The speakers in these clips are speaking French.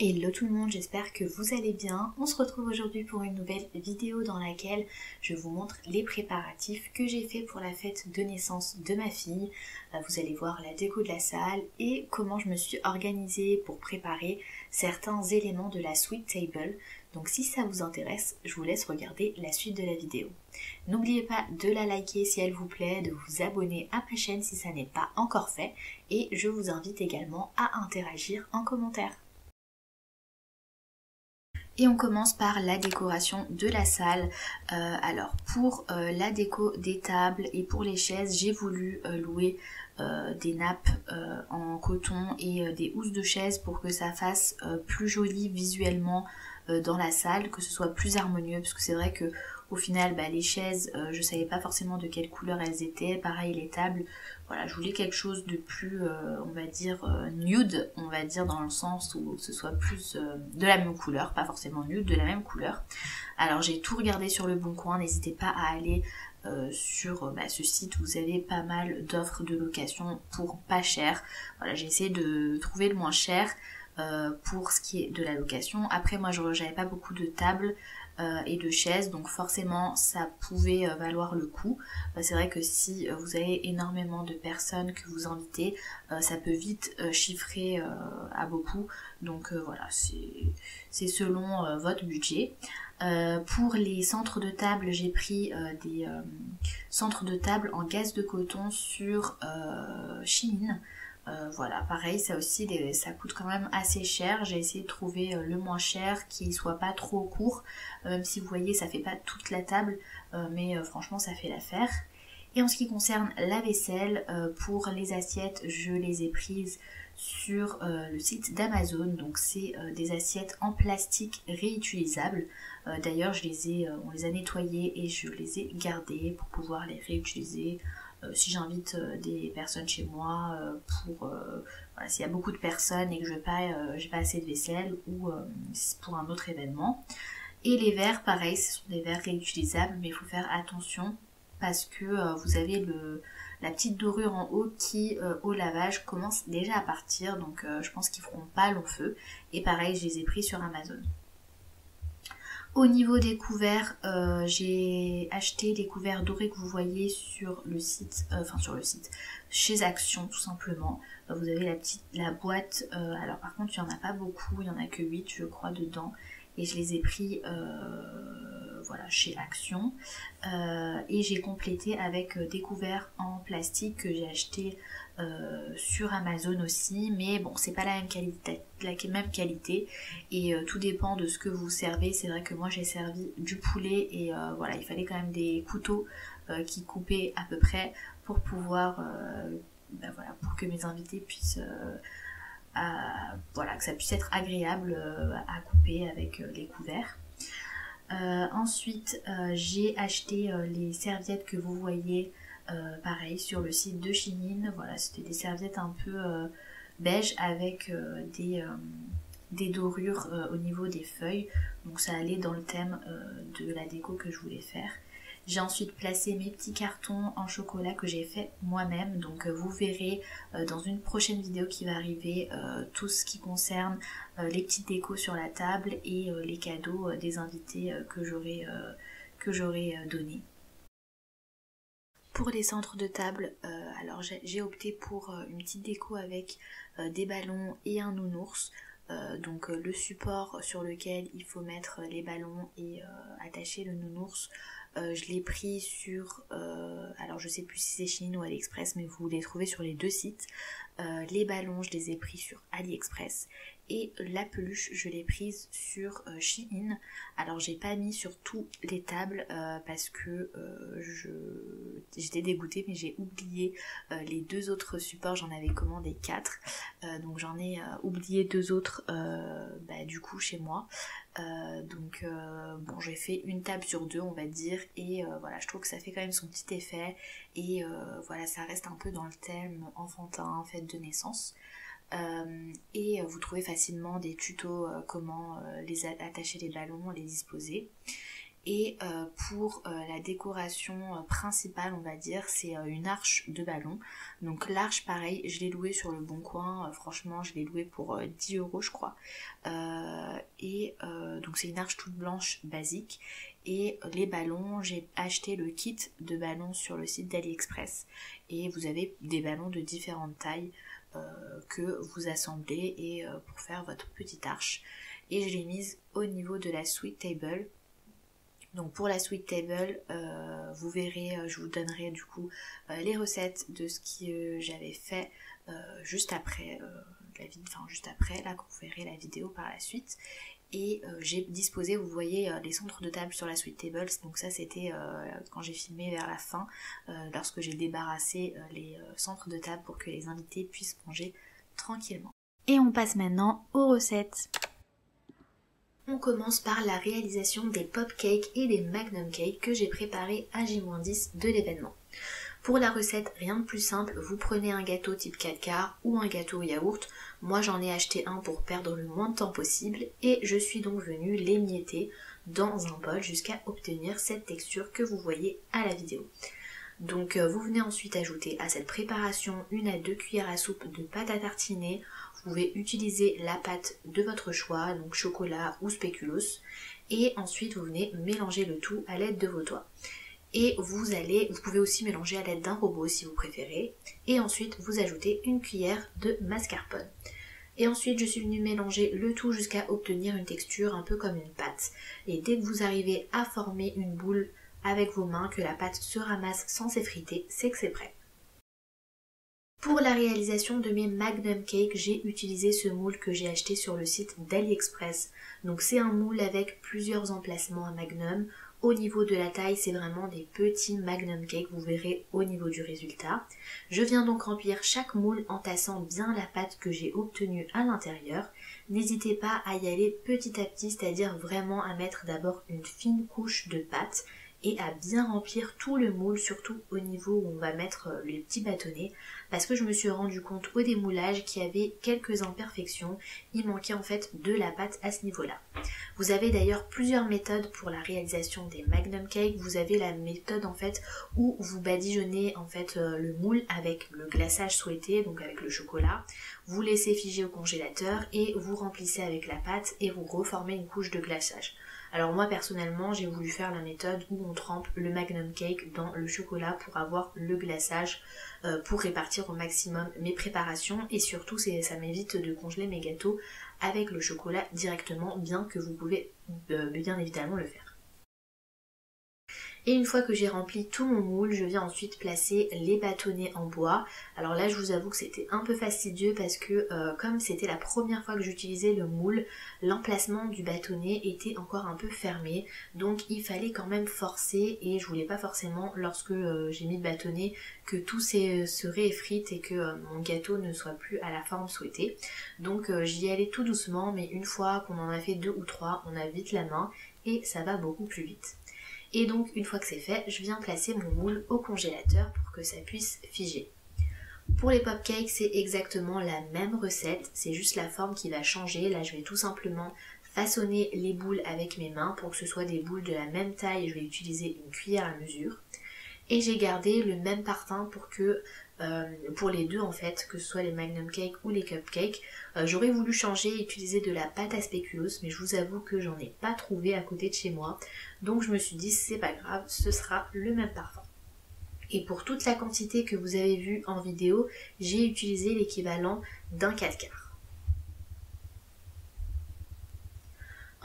Hello tout le monde, j'espère que vous allez bien. On se retrouve aujourd'hui pour une nouvelle vidéo dans laquelle je vous montre les préparatifs que j'ai fait pour la fête de naissance de ma fille. Vous allez voir la déco de la salle et comment je me suis organisée pour préparer certains éléments de la Sweet Table. Donc si ça vous intéresse, je vous laisse regarder la suite de la vidéo. N'oubliez pas de la liker si elle vous plaît, de vous abonner à ma chaîne si ça n'est pas encore fait et je vous invite également à interagir en commentaire. Et on commence par la décoration de la salle. Alors pour la déco des tables et pour les chaises, j'ai voulu louer des nappes en coton et des housses de chaises pour que ça fasse plus joli visuellement dans la salle, que ce soit plus harmonieux, parce que c'est vrai que au final les chaises je savais pas forcément de quelle couleur elles étaient, pareil les tables, voilà, je voulais quelque chose de plus on va dire nude, on va dire, dans le sens où ce soit plus de la même couleur, pas forcément nude, de la même couleur. Alors j'ai tout regardé sur le bon coin, n'hésitez pas à aller sur ce site, vous avez pas mal d'offres de location pour pas cher. Voilà, j'ai essayé de trouver le moins cher pour ce qui est de la location. Après moi j'avais pas beaucoup de tables et de chaises, donc forcément ça pouvait valoir le coup. C'est vrai que si vous avez énormément de personnes que vous invitez, ça peut vite chiffrer à beaucoup, donc voilà, c'est selon votre budget. Pour les centres de table, j'ai pris des centres de table en gaze de coton sur Shein. Voilà, pareil, ça aussi ça coûte quand même assez cher. J'ai essayé de trouver le moins cher, qui soit pas trop court, même si vous voyez ça fait pas toute la table, mais franchement ça fait l'affaire. Et en ce qui concerne la vaisselle, pour les assiettes, je les ai prises sur le site d'Amazon. Donc c'est des assiettes en plastique réutilisables. D'ailleurs on les a nettoyées et je les ai gardées pour pouvoir les réutiliser si j'invite des personnes chez moi pour voilà, s'il y a beaucoup de personnes et que j'ai pas assez de vaisselle, ou pour un autre événement. Et les verres, pareil, ce sont des verres réutilisables, mais il faut faire attention parce que vous avez la petite dorure en haut qui au lavage commence déjà à partir, donc je pense qu'ils feront pas long feu. Et pareil, je les ai pris sur Amazon. Au niveau des couverts, j'ai acheté les couverts dorés que vous voyez sur le site, chez Action tout simplement. Vous avez la boîte, alors par contre il n'y en a pas beaucoup, il n'y en a que 8 je crois dedans, et je les ai pris voilà, chez Action. Et j'ai complété avec des couverts en plastique que j'ai acheté sur Amazon aussi, mais bon, c'est pas la même qualité et tout dépend de ce que vous servez. C'est vrai que moi j'ai servi du poulet et voilà, il fallait quand même des couteaux qui coupaient à peu près pour pouvoir voilà, pour que mes invités puissent voilà, que ça puisse être agréable à couper avec les couverts. Ensuite j'ai acheté les serviettes que vous voyez pareil sur le site de Shein. Voilà, c'était des serviettes un peu beige avec des dorures au niveau des feuilles, donc ça allait dans le thème de la déco que je voulais faire. J'ai ensuite placé mes petits cartons en chocolat que j'ai fait moi-même, donc vous verrez dans une prochaine vidéo qui va arriver tout ce qui concerne les petites décos sur la table et les cadeaux des invités que j'aurai donnés. Pour les centres de table, alors j'ai opté pour une petite déco avec des ballons et un nounours. Donc le support sur lequel il faut mettre les ballons et attacher le nounours, je l'ai pris sur, alors je sais plus si c'est Shein ou AliExpress, mais vous les trouvez sur les deux sites. Les ballons je les ai pris sur AliExpress et la peluche je l'ai prise sur Shein. Alors j'ai pas mis sur toutes les tables parce que j'étais dégoûtée, mais j'ai oublié les deux autres supports. J'en avais commandé 4, donc j'en ai oublié 2 autres du coup chez moi. Donc bon, j'ai fait une table sur 2 on va dire, et voilà, je trouve que ça fait quand même son petit effet et voilà, ça reste un peu dans le thème enfantin, fête de naissance. Et vous trouvez facilement des tutos comment attacher les ballons, les disposer. Et pour la décoration principale, on va dire, c'est une arche de ballon. Donc l'arche, pareil, je l'ai louée sur le bon coin. Franchement, je l'ai louée pour 10 € je crois. et donc c'est une arche toute blanche basique. Et les ballons, j'ai acheté le kit de ballons sur le site d'AliExpress et vous avez des ballons de différentes tailles que vous assemblez et pour faire votre petite arche. Et je l'ai mise au niveau de la sweet table. Donc pour la sweet table, vous verrez, je vous donnerai du coup les recettes de ce que j'avais fait juste après là quand vous verrez la vidéo par la suite. Et j'ai disposé, vous voyez, les centres de table sur la sweet table. Donc ça c'était quand j'ai filmé vers la fin, lorsque j'ai débarrassé les centres de table pour que les invités puissent manger tranquillement. Et on passe maintenant aux recettes. On commence par la réalisation des pop cakes et des magnum cakes que j'ai préparés à J-10 de l'événement. Pour la recette, rien de plus simple, vous prenez un gâteau type 4 quarts ou un gâteau au yaourt. Moi j'en ai acheté un pour perdre le moins de temps possible et je suis donc venue l'émietter dans un bol jusqu'à obtenir cette texture que vous voyez à la vidéo. Donc vous venez ensuite ajouter à cette préparation 1 à 2 cuillères à soupe de pâte à tartiner. Vous pouvez utiliser la pâte de votre choix, donc chocolat ou spéculoos. Et ensuite vous venez mélanger le tout à l'aide de vos doigts. Et vous pouvez aussi mélanger à l'aide d'un robot si vous préférez. Et ensuite vous ajoutez 1 cuillère de mascarpone. Et ensuite je suis venue mélanger le tout jusqu'à obtenir une texture un peu comme une pâte. Et dès que vous arrivez à former une boule avec vos mains, que la pâte se ramasse sans s'effriter, c'est que c'est prêt. Pour la réalisation de mes magnum cakes, j'ai utilisé ce moule que j'ai acheté sur le site d'AliExpress. Donc c'est un moule avec plusieurs emplacements à magnum. Au niveau de la taille, c'est vraiment des petits magnum cakes, vous verrez au niveau du résultat. Je viens donc remplir chaque moule en tassant bien la pâte que j'ai obtenue à l'intérieur. N'hésitez pas à y aller petit à petit, c'est-à-dire vraiment à mettre d'abord une fine couche de pâte et à bien remplir tout le moule, surtout au niveau où on va mettre les petits bâtonnets, parce que je me suis rendu compte au démoulage qu'il y avait quelques imperfections, il manquait en fait de la pâte à ce niveau-là. Vous avez d'ailleurs plusieurs méthodes pour la réalisation des magnum cakes. Vous avez la méthode en fait où vous badigeonnez en fait le moule avec le glaçage souhaité, donc avec le chocolat. Vous laissez figer au congélateur et vous remplissez avec la pâte et vous reformez une couche de glaçage. Alors moi personnellement j'ai voulu faire la méthode où on trempe le magnum cake dans le chocolat pour avoir le glaçage pour répartir au maximum mes préparations et surtout ça m'évite de congeler mes gâteaux avec le chocolat directement, bien que vous pouvez bien évidemment le faire. Et une fois que j'ai rempli tout mon moule, je viens ensuite placer les bâtonnets en bois. Alors là je vous avoue que c'était un peu fastidieux parce que comme c'était la première fois que j'utilisais le moule, l'emplacement du bâtonnet était encore un peu fermé. Donc il fallait quand même forcer et je voulais pas forcément lorsque j'ai mis le bâtonnet que tout se réeffrite et que mon gâteau ne soit plus à la forme souhaitée. Donc j'y allais tout doucement, mais une fois qu'on en a fait 2 ou 3, on a vite la main et ça va beaucoup plus vite. Et donc une fois que c'est fait, je viens placer mon moule au congélateur pour que ça puisse figer. Pour les pop cakes, c'est exactement la même recette, c'est juste la forme qui va changer. Là je vais tout simplement façonner les boules avec mes mains pour que ce soit des boules de la même taille. Je vais utiliser une cuillère à mesure. Et j'ai gardé le même parfum pour les deux en fait, que ce soit les magnum cakes ou les cupcakes. J'aurais voulu changer et utiliser de la pâte à spéculoos, mais je vous avoue que j'en ai pas trouvé à côté de chez moi. Donc je me suis dit c'est pas grave, ce sera le même parfum. Et pour toute la quantité que vous avez vue en vidéo, j'ai utilisé l'équivalent d'un 4 quarts.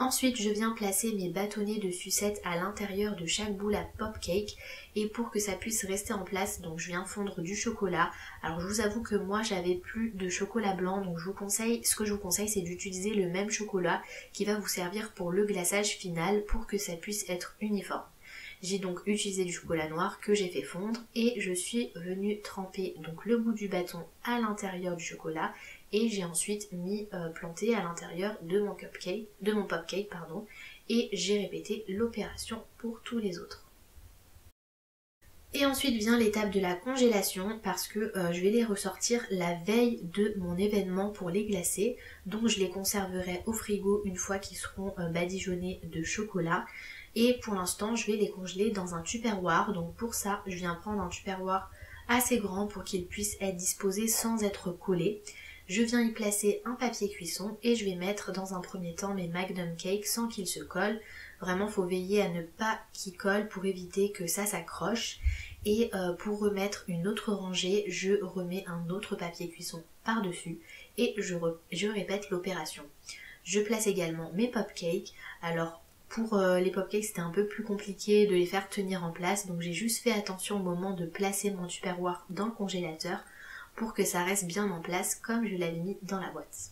Ensuite, je viens placer mes bâtonnets de sucette à l'intérieur de chaque boule à pop cake et pour que ça puisse rester en place, donc je viens fondre du chocolat. Alors je vous avoue que moi j'avais plus de chocolat blanc, donc ce que je vous conseille c'est d'utiliser le même chocolat qui va vous servir pour le glaçage final pour que ça puisse être uniforme. J'ai donc utilisé du chocolat noir que j'ai fait fondre et je suis venue tremper donc le bout du bâton à l'intérieur du chocolat et j'ai ensuite planté à l'intérieur de mon pop cake et j'ai répété l'opération pour tous les autres. Et ensuite vient l'étape de la congélation parce que je vais les ressortir la veille de mon événement pour les glacer. Donc je les conserverai au frigo une fois qu'ils seront badigeonnés de chocolat. Et pour l'instant je vais les congeler dans un tupperware. Donc pour ça je viens prendre un tupperware assez grand pour qu'il puisse être disposé sans être collé. Je viens y placer un papier cuisson et je vais mettre dans un premier temps mes Magnum Cake sans qu'ils se collent. Vraiment, faut veiller à ne pas qu'ils collent pour éviter que ça s'accroche. Et pour remettre une autre rangée, je remets un autre papier cuisson par-dessus et je répète l'opération. Je place également mes pop-cakes. Alors pour les pop-cakes c'était un peu plus compliqué de les faire tenir en place, donc j'ai juste fait attention au moment de placer mon Tupperware dans le congélateur pour que ça reste bien en place comme je l'avais mis dans la boîte.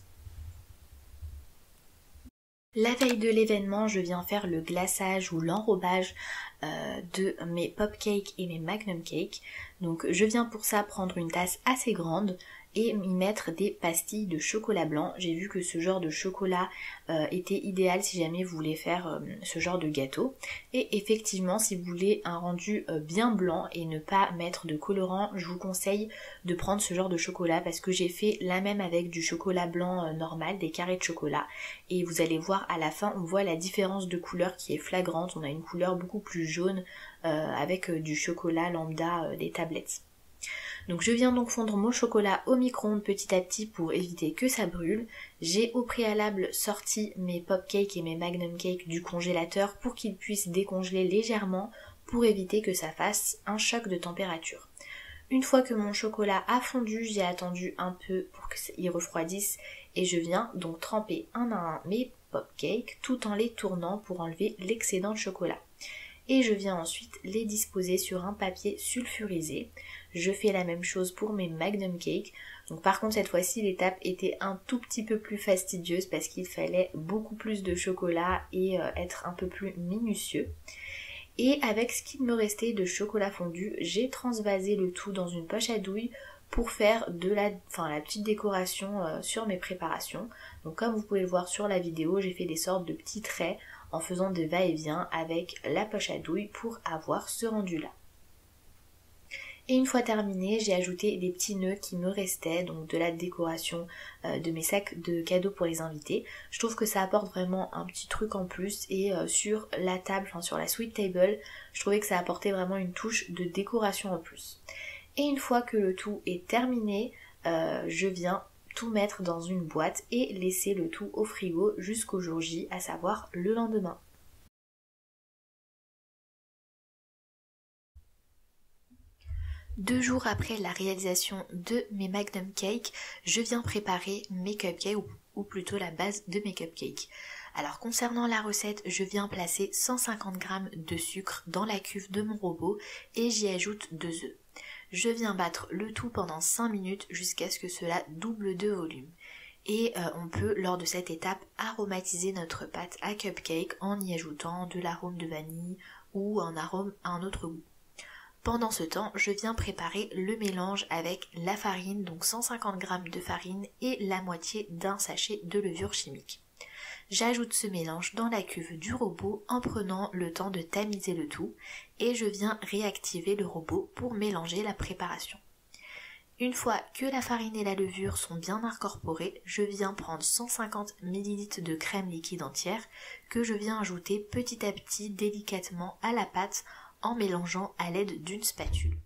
La veille de l'événement, je viens faire le glaçage ou l'enrobage de mes pop-cakes et mes Magnum Cake. Donc je viens pour ça prendre une tasse assez grande et y mettre des pastilles de chocolat blanc. J'ai vu que ce genre de chocolat était idéal si jamais vous voulez faire ce genre de gâteau. Et effectivement, si vous voulez un rendu bien blanc et ne pas mettre de colorant, je vous conseille de prendre ce genre de chocolat parce que j'ai fait la même avec du chocolat blanc normal, des carrés de chocolat. Et vous allez voir à la fin, on voit la différence de couleur qui est flagrante. On a une couleur beaucoup plus jaune avec du chocolat lambda des tablettes. Donc je viens donc fondre mon chocolat au micro-ondes petit à petit pour éviter que ça brûle. J'ai au préalable sorti mes pop-cakes et mes Magnum Cake du congélateur pour qu'ils puissent décongeler légèrement pour éviter que ça fasse un choc de température. Une fois que mon chocolat a fondu, j'ai attendu un peu pour qu'il refroidisse et je viens donc tremper un à un mes pop-cakes tout en les tournant pour enlever l'excédent de chocolat. Et je viens ensuite les disposer sur un papier sulfurisé. Je fais la même chose pour mes Magnum Cake. Donc par contre cette fois-ci l'étape était un tout petit peu plus fastidieuse parce qu'il fallait beaucoup plus de chocolat et être un peu plus minutieux. Et avec ce qu'il me restait de chocolat fondu, j'ai transvasé le tout dans une poche à douille pour faire de la petite décoration sur mes préparations. Donc comme vous pouvez le voir sur la vidéo, j'ai fait des sortes de petits traits en faisant des va-et-vient avec la poche à douille pour avoir ce rendu là. Et une fois terminé, j'ai ajouté des petits nœuds qui me restaient, donc de la décoration de mes sacs de cadeaux pour les invités. Je trouve que ça apporte vraiment un petit truc en plus et sur la table, sur la sweet table, je trouvais que ça apportait vraiment une touche de décoration en plus. Et une fois que le tout est terminé, je viens tout mettre dans une boîte et laisser le tout au frigo jusqu'au jour J, à savoir le lendemain. Deux jours après la réalisation de mes Magnum Cake, je viens préparer mes cupcakes ou plutôt la base de mes cupcakes. Alors concernant la recette, je viens placer 150 g de sucre dans la cuve de mon robot et j'y ajoute 2 œufs. Je viens battre le tout pendant 5 minutes jusqu'à ce que cela double de volume. Et on peut, lors de cette étape, aromatiser notre pâte à cupcake en y ajoutant de l'arôme de vanille ou un arôme à un autre goût. Pendant ce temps, je viens préparer le mélange avec la farine, donc 150 g de farine et la moitié d'un sachet de levure chimique. J'ajoute ce mélange dans la cuve du robot en prenant le temps de tamiser le tout et je viens réactiver le robot pour mélanger la préparation. Une fois que la farine et la levure sont bien incorporées, je viens prendre 150 ml de crème liquide entière que je viens ajouter petit à petit délicatement à la pâte en mélangeant à l'aide d'une spatule.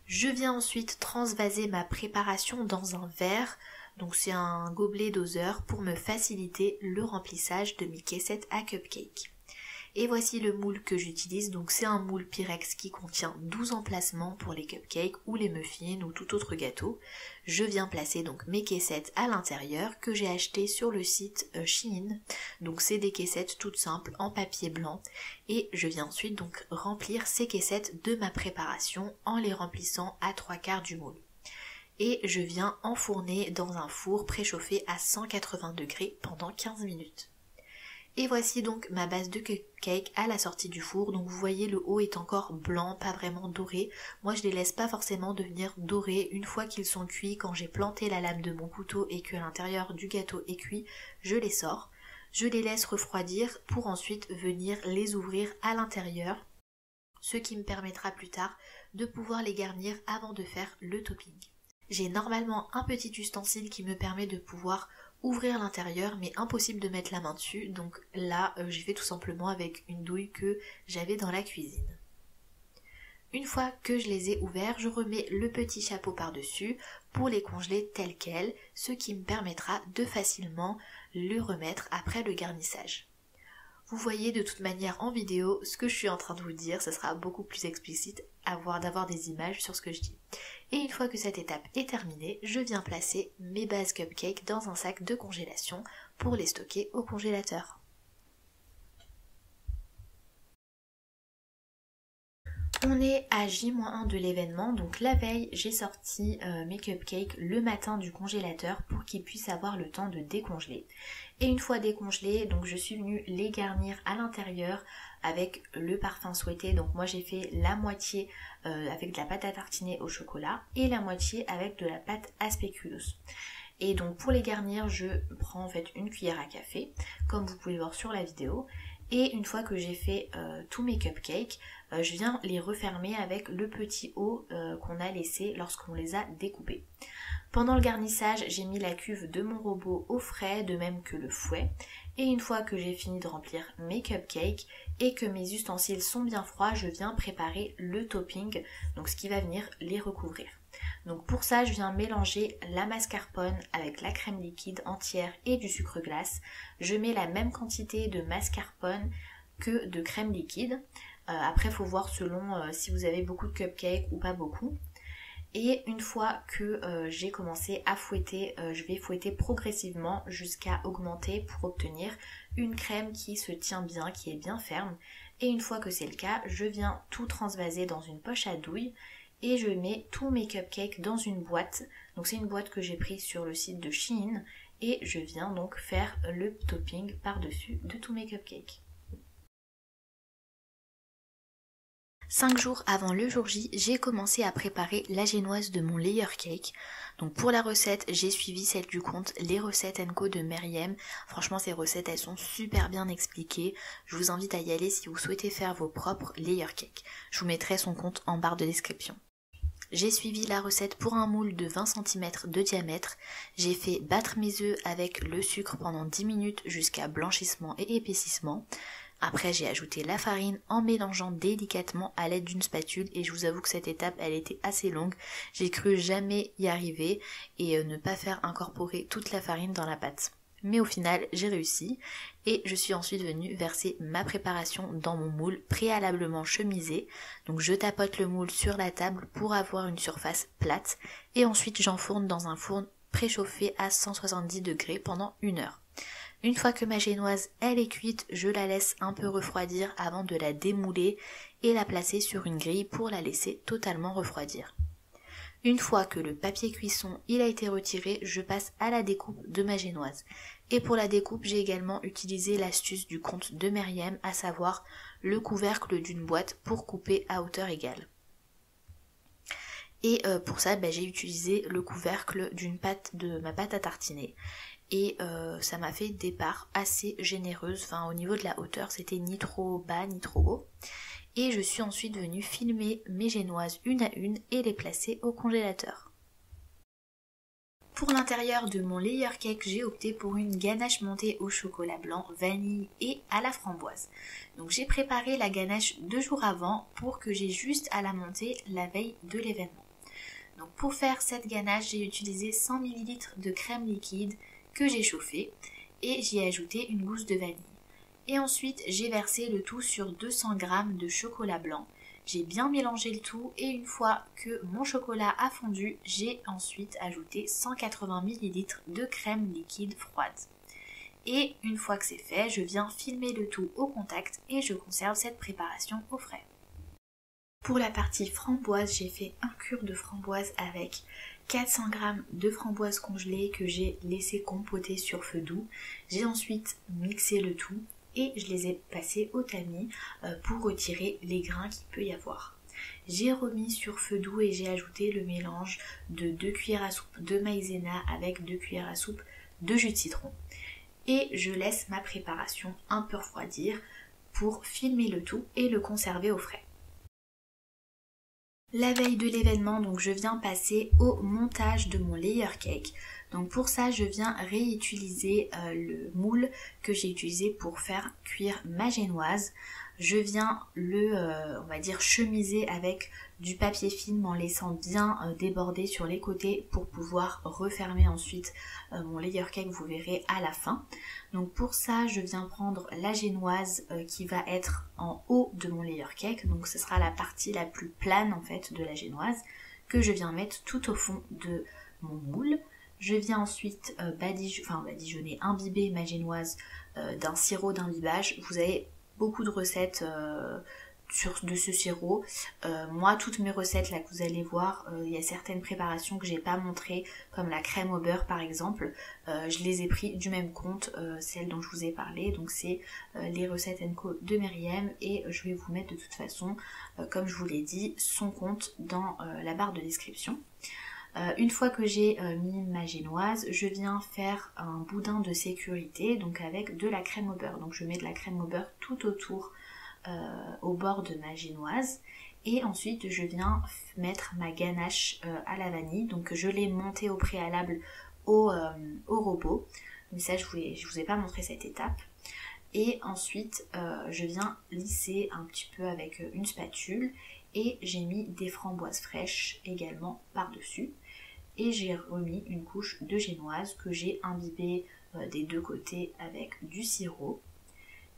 Je viens ensuite transvaser ma préparation dans un verre, donc c'est un gobelet doseur pour me faciliter le remplissage de mes caissettes à cupcake. Et voici le moule que j'utilise, donc c'est un moule Pyrex qui contient 12 emplacements pour les cupcakes ou les muffins ou tout autre gâteau. Je viens placer donc mes caissettes à l'intérieur que j'ai achetées sur le site Shein. Donc c'est des caissettes toutes simples en papier blanc et je viens ensuite donc remplir ces caissettes de ma préparation en les remplissant à 3/4 du moule. Et je viens enfourner dans un four préchauffé à 180 degrés pendant 15 minutes. Et voici donc ma base de cupcake à la sortie du four. Donc vous voyez le haut est encore blanc, pas vraiment doré. Moi je les laisse pas forcément devenir dorés une fois qu'ils sont cuits. Quand j'ai planté la lame de mon couteau et que l'intérieur du gâteau est cuit, je les sors. Je les laisse refroidir pour ensuite venir les ouvrir à l'intérieur. Ce qui me permettra plus tard de pouvoir les garnir avant de faire le topping. J'ai normalement un petit ustensile qui me permet de pouvoir ouvrir l'intérieur mais impossible de mettre la main dessus, donc là j'ai fait tout simplement avec une douille que j'avais dans la cuisine. Une fois que je les ai ouverts, je remets le petit chapeau par-dessus pour les congeler tels quels, ce qui me permettra de facilement le remettre après le garnissage. Vous voyez de toute manière en vidéo ce que je suis en train de vous dire, ça sera beaucoup plus explicite d'avoir des images sur ce que je dis. Et une fois que cette étape est terminée, je viens placer mes bases cupcakes dans un sac de congélation pour les stocker au congélateur. On est à J-1 de l'événement, donc la veille j'ai sorti mes cupcakes le matin du congélateur pour qu'ils puissent avoir le temps de décongeler. Et une fois décongelés, donc je suis venue les garnir à l'intérieur avec le parfum souhaité. Donc moi j'ai fait la moitié avec de la pâte à tartiner au chocolat et la moitié avec de la pâte à spéculoos. Et donc pour les garnir, je prends en fait une cuillère à café, comme vous pouvez voir sur la vidéo. Et une fois que j'ai fait tous mes cupcakes, je viens les refermer avec le petit haut qu'on a laissé lorsqu'on les a découpés. Pendant le garnissage, j'ai mis la cuve de mon robot au frais, de même que le fouet. Et une fois que j'ai fini de remplir mes cupcakes et que mes ustensiles sont bien froids, je viens préparer le topping, donc ce qui va venir les recouvrir. Donc pour ça, je viens mélanger la mascarpone avec la crème liquide entière et du sucre glace. Je mets la même quantité de mascarpone que de crème liquide. Après, il faut voir selon si vous avez beaucoup de cupcakes ou pas beaucoup. Et une fois que j'ai commencé à fouetter, je vais fouetter progressivement jusqu'à augmenter pour obtenir une crème qui se tient bien, qui est bien ferme. Et une fois que c'est le cas, je viens tout transvaser dans une poche à douille et je mets tous mes cupcakes dans une boîte. Donc c'est une boîte que j'ai prise sur le site de Shein et je viens donc faire le topping par-dessus de tous mes cupcakes. 5 jours avant le jour J, j'ai commencé à préparer la génoise de mon layer cake. Donc pour la recette, j'ai suivi celle du compte Les Recettes & Co de Meriem. Franchement, ces recettes, elles sont super bien expliquées. Je vous invite à y aller si vous souhaitez faire vos propres layer cakes. Je vous mettrai son compte en barre de description. J'ai suivi la recette pour un moule de 20 cm de diamètre. J'ai fait battre mes œufs avec le sucre pendant 10 minutes jusqu'à blanchissement et épaississement. Après, j'ai ajouté la farine en mélangeant délicatement à l'aide d'une spatule et je vous avoue que cette étape, elle était assez longue. J'ai cru jamais y arriver et ne pas faire incorporer toute la farine dans la pâte. Mais au final, j'ai réussi et je suis ensuite venue verser ma préparation dans mon moule préalablement chemisé. Donc je tapote le moule sur la table pour avoir une surface plate et ensuite j'enfourne dans un four préchauffé à 170 degrés pendant 1 heure. Une fois que ma génoise elle est cuite, je la laisse un peu refroidir avant de la démouler et la placer sur une grille pour la laisser totalement refroidir. Une fois que le papier cuisson il a été retiré, je passe à la découpe de ma génoise. Et pour la découpe, j'ai également utilisé l'astuce du compte de Meriem, à savoir le couvercle d'une boîte pour couper à hauteur égale. Et pour ça, j'ai utilisé le couvercle de ma pâte à tartiner. Et ça m'a fait des parts assez généreuses, enfin au niveau de la hauteur, c'était ni trop bas ni trop haut. Et je suis ensuite venue filmer mes génoises une à une et les placer au congélateur. Pour l'intérieur de mon layer cake, j'ai opté pour une ganache montée au chocolat blanc, vanille et à la framboise. Donc j'ai préparé la ganache 2 jours avant pour que j'ai juste à la monter la veille de l'événement. Donc pour faire cette ganache, j'ai utilisé 100 ml de crème liquide que j'ai chauffée et j'y ai ajouté une gousse de vanille. Et ensuite j'ai versé le tout sur 200 g de chocolat blanc. J'ai bien mélangé le tout et une fois que mon chocolat a fondu, j'ai ensuite ajouté 180 ml de crème liquide froide. Et une fois que c'est fait, je viens filmer le tout au contact et je conserve cette préparation au frais. Pour la partie framboise, j'ai fait un cure de framboise avec 400 g de framboises congelées que j'ai laissé compoter sur feu doux. J'ai ensuite mixé le tout et je les ai passés au tamis pour retirer les grains qu'il peut y avoir. J'ai remis sur feu doux et j'ai ajouté le mélange de 2 cuillères à soupe de maïzena avec 2 cuillères à soupe de jus de citron. Et je laisse ma préparation un peu refroidir pour filmer le tout et le conserver au frais. La veille de l'événement, donc je viens passer au montage de mon layer cake. Donc pour ça, je viens réutiliser le moule que j'ai utilisé pour faire cuire ma génoise. je viens on va dire chemiser avec du papier film en laissant bien déborder sur les côtés pour pouvoir refermer ensuite mon layer cake, vous verrez à la fin. Donc pour ça je viens prendre la génoise qui va être en haut de mon layer cake, donc ce sera la partie la plus plane en fait de la génoise que je viens mettre tout au fond de mon moule. Je viens ensuite badigeonner, imbiber ma génoise d'un sirop d'imbibage. Vous avez beaucoup de recettes de ce sirop. Moi, toutes mes recettes là que vous allez voir, il y a certaines préparations que j'ai pas montrées, comme la crème au beurre par exemple. Je les ai pris du même compte, celles dont je vous ai parlé. Donc c'est les recettes &Co de Myriam, et je vais vous mettre de toute façon, comme je vous l'ai dit, son compte dans la barre de description. Une fois que j'ai mis ma génoise, je viens faire un boudin de sécurité, donc avec de la crème au beurre. Donc je mets de la crème au beurre tout autour, au bord de ma génoise. Et ensuite je viens mettre ma ganache à la vanille. Donc je l'ai montée au préalable au robot. Mais ça je vous ai pas montré cette étape. Et ensuite je viens lisser un petit peu avec une spatule. Et j'ai mis des framboises fraîches également par-dessus. Et j'ai remis une couche de génoise que j'ai imbibée des deux côtés avec du sirop.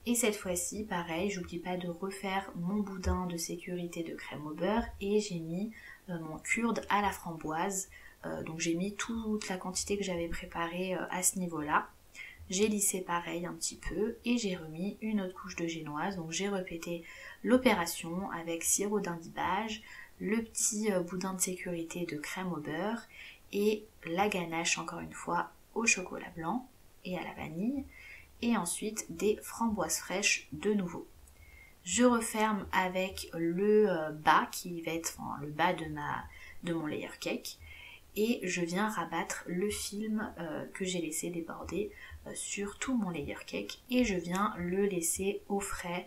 Et cette fois-ci, pareil, j'oublie pas de refaire mon boudin de sécurité de crème au beurre, et j'ai mis mon kurde à la framboise. Donc j'ai mis toute la quantité que j'avais préparée à ce niveau-là. J'ai lissé pareil un petit peu et j'ai remis une autre couche de génoise. Donc j'ai répété l'opération avec sirop d'imbibage, le petit boudin de sécurité de crème au beurre et la ganache encore une fois au chocolat blanc et à la vanille, et ensuite des framboises fraîches de nouveau. Je referme avec le bas qui va être le bas de mon layer cake, et je viens rabattre le film que j'ai laissé déborder sur tout mon layer cake, et je viens le laisser au frais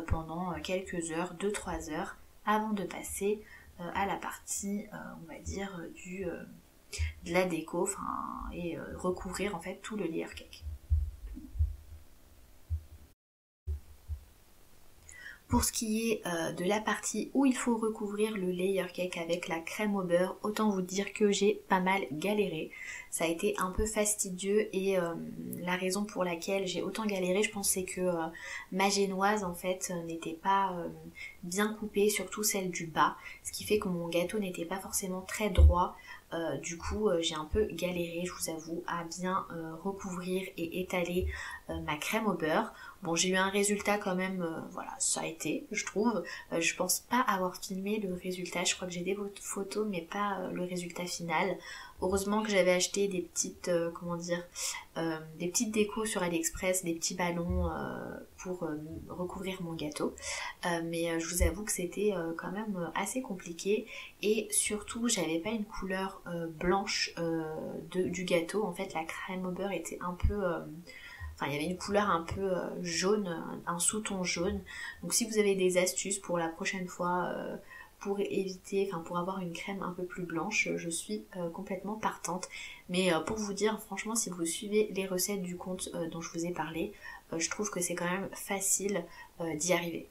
pendant quelques heures, 2-3 heures, avant de passer à la partie, on va dire, de la déco, et recouvrir en fait tout le layer cake. Pour ce qui est de la partie où il faut recouvrir le layer cake avec la crème au beurre, autant vous dire que j'ai pas mal galéré. Ça a été un peu fastidieux, et la raison pour laquelle j'ai autant galéré, je pense, c'est que ma génoise en fait n'était pas bien coupée, surtout celle du bas, ce qui fait que mon gâteau n'était pas forcément très droit. Du coup j'ai un peu galéré, je vous avoue, à bien recouvrir et étaler ma crème au beurre. Bon, j'ai eu un résultat quand même, voilà, ça a été, je trouve. Je pense pas avoir filmé le résultat, je crois que j'ai des photos mais pas le résultat final. Heureusement que j'avais acheté des petites, des petites décos sur AliExpress, des petits ballons pour recouvrir mon gâteau. Mais je vous avoue que c'était quand même assez compliqué, et surtout j'avais pas une couleur blanche du gâteau. En fait la crème au beurre était un peu... il y avait une couleur un peu jaune, un sous-ton jaune. Donc si vous avez des astuces pour la prochaine fois pour éviter, pour avoir une crème un peu plus blanche, je suis complètement partante. Mais pour vous dire, franchement, si vous suivez les recettes du compte dont je vous ai parlé, je trouve que c'est quand même facile d'y arriver.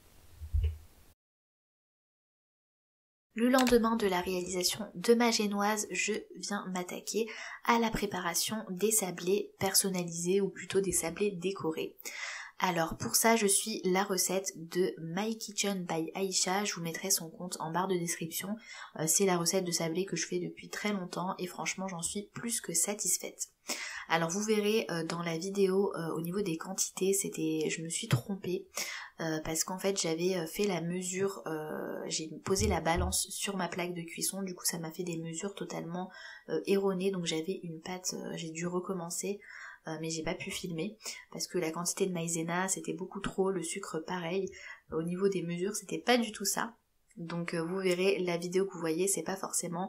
Le lendemain de la réalisation de ma génoise, je viens m'attaquer à la préparation des sablés personnalisés, ou plutôt des sablés décorés. Alors pour ça, je suis la recette de My Kitchen by Aïcha, je vous mettrai son compte en barre de description. C'est la recette de sablé que je fais depuis très longtemps, et franchement j'en suis plus que satisfaite. Alors vous verrez dans la vidéo, au niveau des quantités, je me suis trompée. Parce qu'en fait j'avais fait la mesure, j'ai posé la balance sur ma plaque de cuisson, du coup ça m'a fait des mesures totalement erronées, donc j'avais une pâte, j'ai dû recommencer, mais j'ai pas pu filmer parce que la quantité de maïzena c'était beaucoup trop, le sucre pareil, au niveau des mesures c'était pas du tout ça. Donc vous verrez, la vidéo que vous voyez c'est pas forcément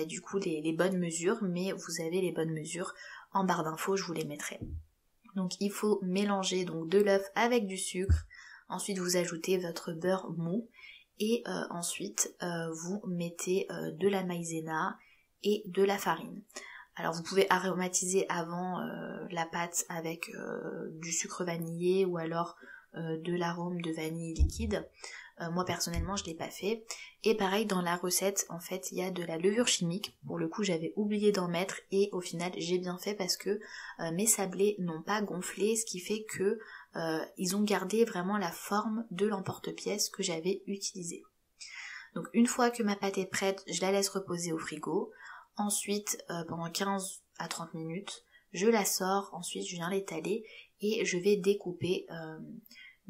du coup les bonnes mesures, mais vous avez les bonnes mesures en barre d'infos, je vous les mettrai. Donc il faut mélanger donc de l'œuf avec du sucre, ensuite vous ajoutez votre beurre mou, et ensuite vous mettez de la maïzena et de la farine. Alors vous pouvez aromatiser avant la pâte avec du sucre vanillé, ou alors de l'arôme de vanille liquide. Moi personnellement je l'ai pas fait. Et pareil dans la recette en fait il y a de la levure chimique. Pour le coup j'avais oublié d'en mettre et au final j'ai bien fait parce que mes sablés n'ont pas gonflé, ce qui fait que ils ont gardé vraiment la forme de l'emporte-pièce que j'avais utilisé. Donc une fois que ma pâte est prête, je la laisse reposer au frigo. Ensuite pendant 15 à 30 minutes, je la sors, ensuite je viens l'étaler et je vais découper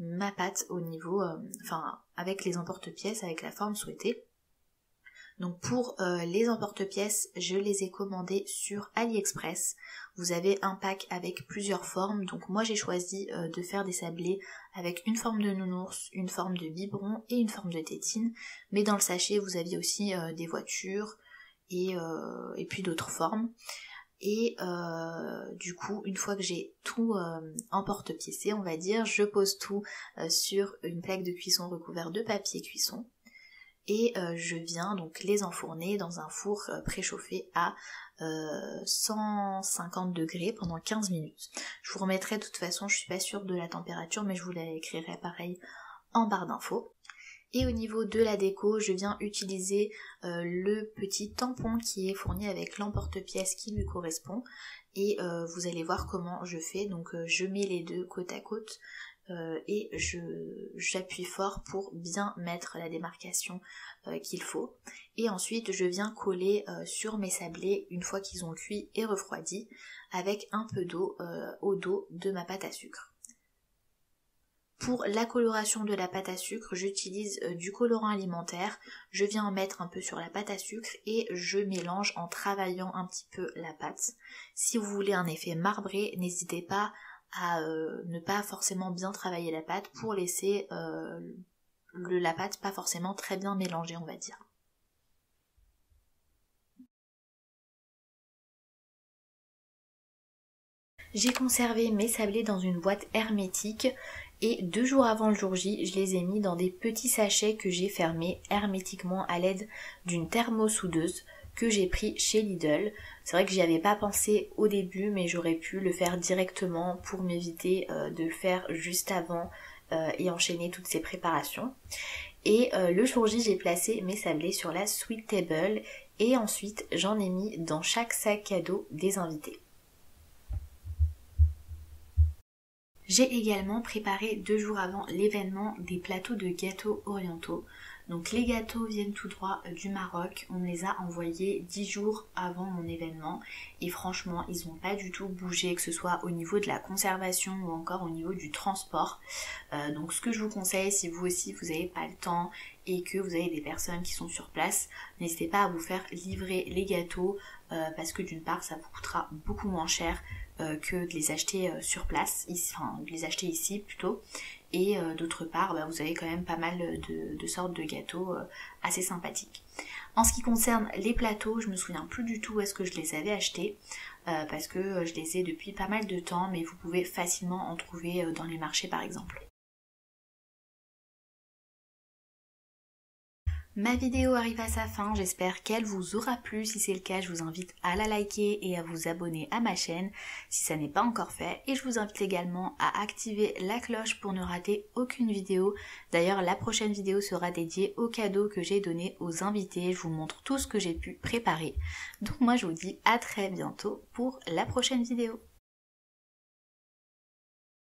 ma pâte au niveau, avec les emporte-pièces, avec la forme souhaitée. Donc pour les emporte-pièces, je les ai commandés sur AliExpress. Vous avez un pack avec plusieurs formes, donc moi j'ai choisi de faire des sablés avec une forme de nounours, une forme de biberon et une forme de tétine. Mais dans le sachet vous aviez aussi des voitures et puis d'autres formes. Et du coup, une fois que j'ai tout emporte-piécé, on va dire, je pose tout sur une plaque de cuisson recouverte de papier cuisson et je viens donc les enfourner dans un four préchauffé à 150 degrés pendant 15 minutes. Je vous remettrai de toute façon, je suis pas sûre de la température, mais je vous l'écrirai pareil en barre d'infos. Et au niveau de la déco, je viens utiliser le petit tampon qui est fourni avec l'emporte-pièce qui lui correspond. Et vous allez voir comment je fais. Donc je mets les deux côte à côte et j'appuie fort pour bien mettre la démarcation qu'il faut. Et ensuite je viens coller sur mes sablés une fois qu'ils ont cuit et refroidi avec un peu d'eau au dos de ma pâte à sucre. Pour la coloration de la pâte à sucre, j'utilise du colorant alimentaire. Je viens en mettre un peu sur la pâte à sucre et je mélange en travaillant un petit peu la pâte. Si vous voulez un effet marbré, n'hésitez pas à ne pas forcément bien travailler la pâte pour laisser la pâte pas forcément très bien mélangée, on va dire. J'ai conservé mes sablés dans une boîte hermétique et 2 jours avant le jour J, je les ai mis dans des petits sachets que j'ai fermés hermétiquement à l'aide d'une thermosoudeuse que j'ai pris chez Lidl. C'est vrai que j'y avais pas pensé au début, mais j'aurais pu le faire directement pour m'éviter de le faire juste avant et enchaîner toutes ces préparations. Et le jour J, j'ai placé mes sablés sur la sweet table et ensuite j'en ai mis dans chaque sac cadeau des invités. J'ai également préparé 2 jours avant l'événement des plateaux de gâteaux orientaux. Donc les gâteaux viennent tout droit du Maroc, on me les a envoyés 10 jours avant mon événement et franchement ils n'ont pas du tout bougé, que ce soit au niveau de la conservation ou encore au niveau du transport. Donc ce que je vous conseille, si vous aussi vous n'avez pas le temps et que vous avez des personnes qui sont sur place, n'hésitez pas à vous faire livrer les gâteaux parce que d'une part ça vous coûtera beaucoup moins cher que de les acheter sur place, de les acheter ici plutôt. Et d'autre part, vous avez quand même pas mal de sortes de gâteaux assez sympathiques. En ce qui concerne les plateaux, je me souviens plus du tout où est-ce que je les avais achetés, parce que je les ai depuis pas mal de temps, mais vous pouvez facilement en trouver dans les marchés par exemple. Ma vidéo arrive à sa fin, j'espère qu'elle vous aura plu. Si c'est le cas, je vous invite à la liker et à vous abonner à ma chaîne si ça n'est pas encore fait. Et je vous invite également à activer la cloche pour ne rater aucune vidéo. D'ailleurs, la prochaine vidéo sera dédiée aux cadeaux que j'ai donnés aux invités. Je vous montre tout ce que j'ai pu préparer. Donc moi, je vous dis à très bientôt pour la prochaine vidéo.